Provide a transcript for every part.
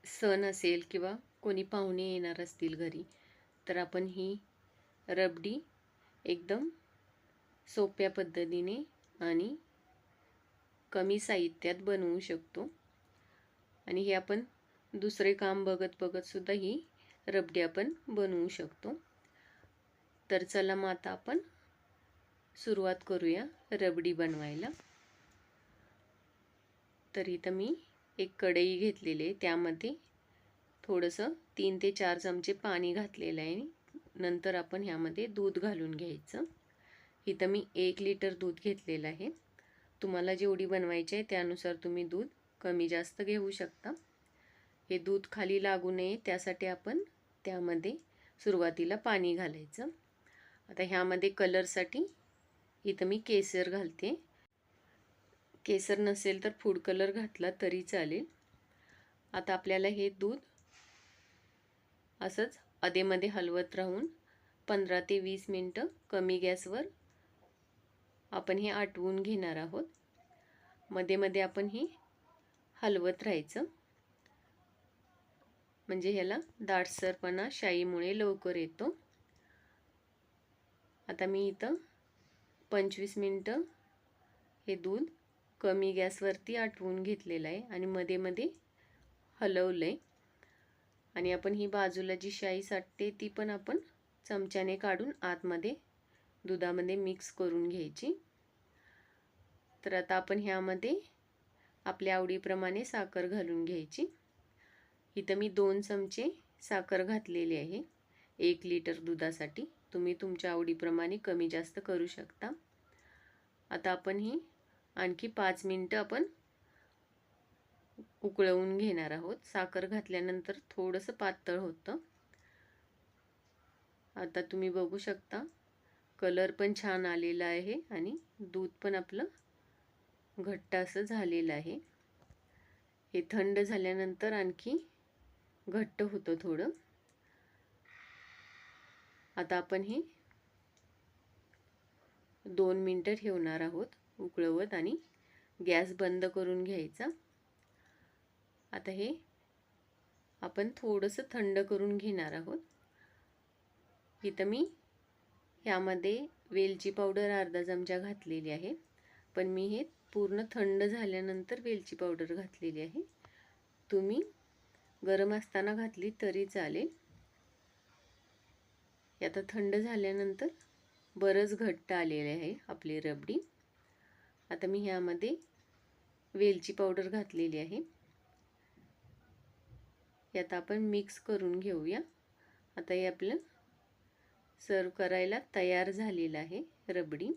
सण असेल किंवा कोणी पाहुणे येणार असतील घरी, तर आपण ही रबडी एकदम सोप्या पद्धतीने आणि कमी साहित्यात बनवू शकतो. आणि हे आपण दुसरे काम बघत बघत सुद्धा ही रबडी आपण बनवू शकतो. तर चला मग आता आपण सुरुवात करूया रबडी बनवायला. तर इथं मी एक कढई घेतलेली आहे, त्यामध्ये थोडंसं 3 ते 4 चमचे पाणी घातलेलं आहे. नंतर आपण ह्यामध्ये दूध घालून घ्यायचं. इथं मी 1 लिटर दूध घेतलेलं आहे. तुम्हाला जेवढी बनवायची आहे त्यानुसार तुम्ही दूध कमी जास्त घेऊ शकता. हे दूध खाली लागू नये त्यासाठी आपण त्यामध्ये सुरुवातीला पाणी घालायचं. आता ह्यामध्ये कलरसाठी इथं मी केसर घालते. केसर नसेल तर फूड कलर घातला तरी चालेल. आता आपल्याला हे दूध असंच अधेमध्ये हलवत राहून 15 ते 20 मिनटं कमी गॅसवर आपण हे आटवून घेणार आहोत. मध्ये मध्ये आपण हे हलवत राहायचं, म्हणजे ह्याला दाटसरपणा शाईमुळे लवकर येतो. आता मी इथं 25 मिनटं हे दूध कमी गॅसवरती आटवून घेतलेलं आहे आणि मध्ये मध्ये हलवलं आहे. आणि आपण ही बाजूला जी शाई साठते ती पण आपण चमच्याने काढून आतमध्ये दुधामध्ये मिक्स करून घ्यायची. तर आता आपण ह्यामध्ये आपल्या आवडीप्रमाणे साखर घालून घ्यायची. इथं मी 2 चमचे साखर घातलेली आहे 1 लिटर दुधासाठी. तुम्ही तुमच्या आवडीप्रमाणे कमी जास्त करू शकता. आता आपण ही आणखी 5 मिनटं आपण उकळवून घेणार आहोत. साखर घातल्यानंतर थोडंसं पातळ होतं. आता तुम्ही बघू शकता कलर पण छान आलेला आहे आणि दूध पण आपलं घट्ट असं झालेलं आहे. हे थंड झाल्यानंतर आणखी घट्ट होतं थोडं. आता आपण हे 2 मिनटं ठेवणार आहोत उकळवत आणि गॅस बंद करून घ्यायचा. आता हे आपण थोडंसं थंड करून घेणार आहोत. इथं मी ह्यामध्ये वेलची पावडर अर्धा चमचा घातलेली आहे, पण मी हे पूर्ण थंड झाल्यानंतर वेलची पावडर घातलेली आहे. तुम्ही गरम असताना घातली तरी चालेल. आता थंड झाल्यानंतर बरंच घट्ट आलेले आहे आपली रबडी. आता मी ह्यामध्ये वेलची पावडर घातलेली आहे. यात आपण मिक्स करून घेऊया. आता हे आपलं सर्व करायला तयार झालेलं आहे रबडी.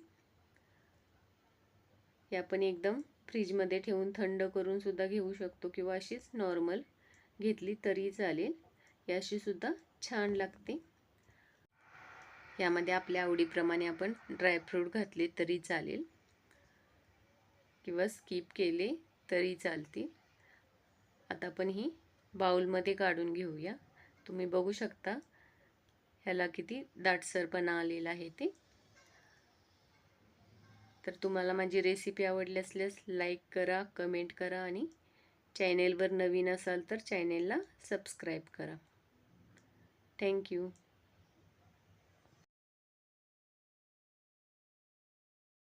हे आपण एकदम फ्रीजमध्ये ठेवून थंड करून सुद्धा घेऊ शकतो किंवा अशीच नॉर्मल घेतली तरी चालेल. याशी सुद्धा छान लागते. यामध्ये आपल्या आवडीप्रमाणे आपण ड्रायफ्रूट घातले तरी चालेल किंवा स्किप केले तरी चालतील. आता आपण ही बाउलमध्ये काढून घेऊया. तुम्ही बघू शकता ह्याला किती दाटसरपणा आलेला आहे ते. तर तुम्हाला माझी रेसिपी आवडली असल्यास लाईक करा, कमेंट करा आणि चॅनेलवर नवीन असाल तर चॅनेलला सबस्क्राईब करा. थँक्यू.